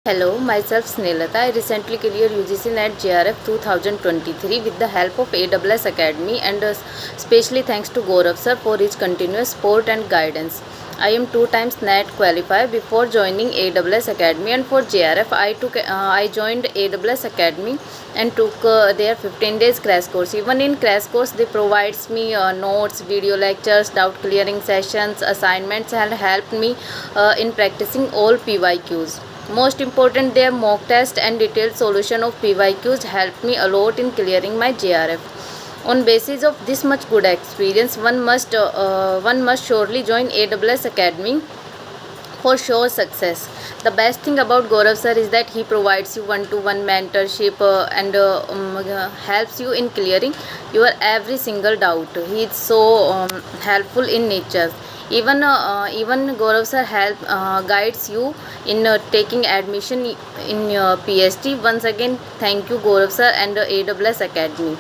Hello, myself Snehlata. I recently cleared UGC NET-JRF 2023 with the help of A.S.S Academy and specially thanks to Gaurav sir for his continuous support and guidance. I am 2 times NET qualified before joining A.S.S Academy, and for JRF I joined A.S.S Academy and took their 15 days crash course. Even in crash course they provides me notes, video lectures, doubt clearing sessions, assignments, and helped me in practicing all PYQs. Most important, their mock test and detailed solution of PYQs helped me a lot in clearing my JRF. On basis of this much good experience, one must surely join A.S.S Academy for sure success. The best thing about Gaurav sir is that he provides you one-to-one mentorship and helps you in clearing your every single doubt. He is so helpful in nature. Even Gaurav sir guides you in taking admission in PhD. Once again, thank you Gaurav sir and A.S.S Academy.